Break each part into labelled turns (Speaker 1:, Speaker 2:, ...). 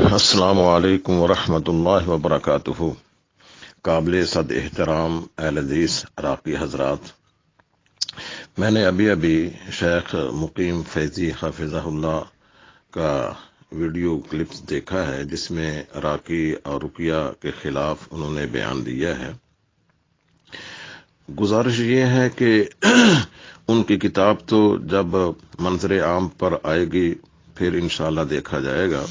Speaker 1: السلام علیکم ورحمۃ اللہ وبرکاتہ۔ قابل صد احترام اہل حدیث عراقی حضرات، میں نے ابھی شیخ مقیم فیضی حافظہ اللہ کا ویڈیو کلپس دیکھا ہے، جس میں عراقی اور رقیہ کے خلاف انہوں نے بیان دیا ہے۔ گزارش یہ ہے کہ ان کی کتاب تو جب منظر عام پر آئے گی پھر انشاءاللہ دیکھا جائے گا۔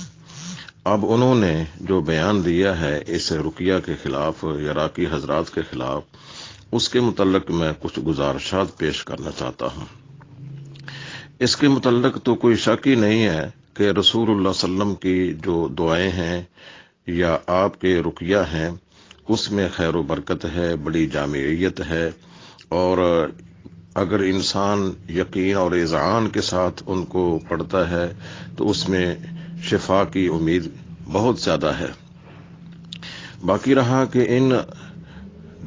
Speaker 1: اب انہوں نے جو بیان دیا ہے اس رقیہ کے خلاف، عراقی حضرات کے خلاف، اس کے متعلق میں کچھ گزارشات پیش کرنا چاہتا ہوں۔ اس کے متعلق تو کوئی شک ہی نہیں ہے کہ رسول اللہ صلی اللہ علیہ وسلم کی جو دعائیں ہیں یا آپ کے رقیہ ہیں، اس میں خیر و برکت ہے، بڑی جامعیت ہے، اور اگر انسان یقین اور اذعان کے ساتھ ان کو پڑھتا ہے تو اس میں شفا کی امید بہت زیادہ ہے۔ باقی رہا کہ ان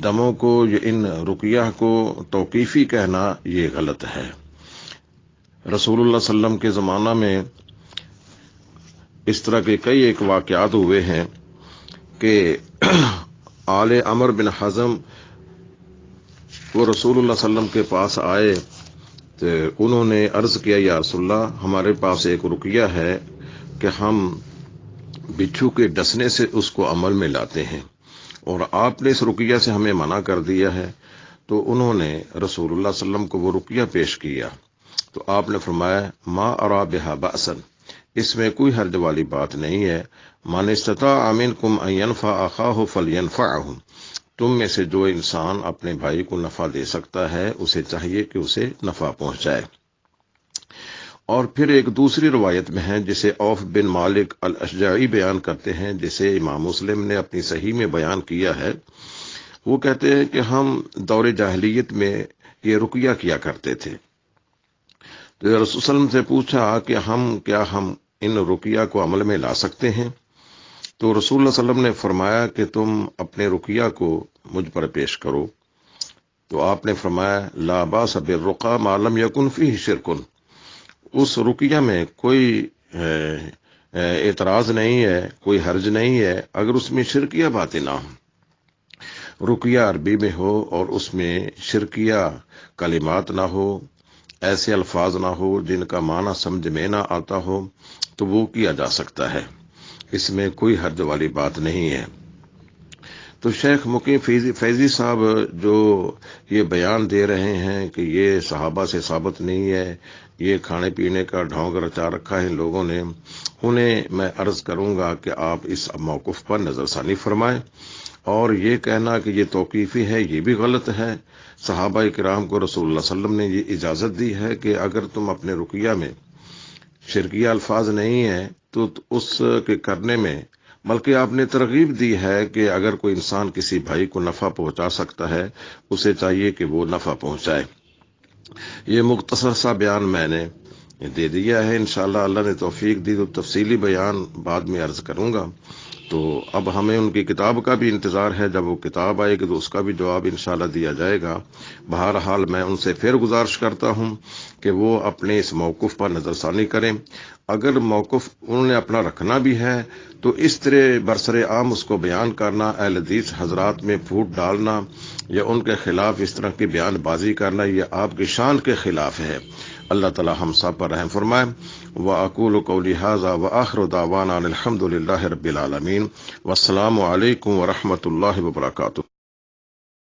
Speaker 1: دموں کو یا ان رقیہ کو توقیفی کہنا یہ غلط ہے۔ رسول اللہ صلی اللہ علیہ وسلم کے زمانہ میں اس طرح کے کئی ایک واقعات ہوئے ہیں کہ آل عمر بن حزم وہ رسول اللہ صلی اللہ علیہ وسلم کے پاس آئے تو انہوں نے عرض کیا، یا رسول اللہ، ہمارے پاس ایک رقیہ ہے کہ ہم بچھو کے ڈسنے سے اس کو عمل میں لاتے ہیں، اور آپ نے اس رقیہ سے ہمیں منع کر دیا ہے۔ تو انہوں نے رسول اللہ صلی اللہ علیہ وسلم کو وہ رقیہ پیش کیا تو آپ نے فرمایا، ما ارا بہا بأسا، اس میں کوئی حرج والی بات نہیں ہے۔ من استطاع منکم ان ينفع اخاہ فلینفعہ، تم میں سے جو انسان اپنے بھائی کو نفع دے سکتا ہے اسے چاہیے کہ اسے نفع پہنچائے۔ اور پھر ایک دوسری روایت میں ہے جسے عوف بن مالک الاشجعی بیان کرتے ہیں، جسے امام مسلم نے اپنی صحیح میں بیان کیا ہے۔ وہ کہتے ہیں کہ ہم دور جاہلیت میں یہ رقیہ کیا کرتے تھے، تو رسول صلی اللہ علیہ وسلم سے پوچھا کہ ہم ان رقیہ کو عمل میں لا سکتے ہیں؟ تو رسول اللہ صلی اللہ علیہ وسلم نے فرمایا کہ تم اپنے رقیہ کو مجھ پر پیش کرو۔ تو آپ نے فرمایا، لا باس بالرقیٰ ما لم یکن فیہ شرک، اس رقیہ میں کوئی اعتراض نہیں ہے، کوئی حرج نہیں ہے اگر اس میں شرکیہ باتیں نہ ہوں، رقیہ عربی میں ہو اور اس میں شرکیہ کلمات نہ ہو، ایسے الفاظ نہ ہو جن کا معنی سمجھ میں نہ آتا ہو، تو وہ کیا جا سکتا ہے، اس میں کوئی حرج والی بات نہیں ہے۔ تو شیخ مقیم فیضی صاحب جو یہ بیان دے رہے ہیں کہ یہ صحابہ سے ثابت نہیں ہے، یہ کھانے پینے کا ڈھونگ رچا رکھا ہے لوگوں نے، انہیں میں عرض کروں گا کہ آپ اس موقف پر نظر ثانی فرمائیں، اور یہ کہنا کہ یہ توقیفی ہے یہ بھی غلط ہے۔ صحابہ کرام کو رسول اللہ صلی اللہ علیہ وسلم نے یہ اجازت دی ہے کہ اگر تم اپنے رقیہ میں شرکیہ الفاظ نہیں ہے تو اس کے کرنے میں، بلکہ آپ نے ترغیب دی ہے کہ اگر کوئی انسان کسی بھائی کو نفع پہنچا سکتا ہے اسے چاہیے کہ وہ نفع پہنچائے۔ یہ مختصر سا بیان میں نے دے دیا ہے، انشاءاللہ اللہ نے توفیق دی تو تفصیلی بیان بعد میں عرض کروں گا۔ تو اب ہمیں ان کی کتاب کا بھی انتظار ہے، جب وہ کتاب آئے گی تو اس کا بھی جواب انشاءاللہ دیا جائے گا۔ بہرحال میں ان سے پھر گزارش کرتا ہوں کہ وہ اپنے اس موقف پر نظر ثانی کریں۔ اگر موقف انہوں نے اپنا رکھنا بھی ہے تو اس طرح برسر عام اس کو بیان کرنا، اہل حدیث حضرات میں پھوٹ ڈالنا یا ان کے خلاف اس طرح کی بیان بازی کرنا، یہ آپ کی شان کے خلاف ہے۔ اللہ تعالی ہم سب پر رحم فرمائے۔ وَأَقُولُ قَوْلِي هَذَا وَآخِرُ دَعْوَانَا أَنِ الْحَمْدُ لِلَّهِ رَبِّ الْعَالَمِينَ، والسلام علیکم ورحمۃ اللہ وبرکاتہ۔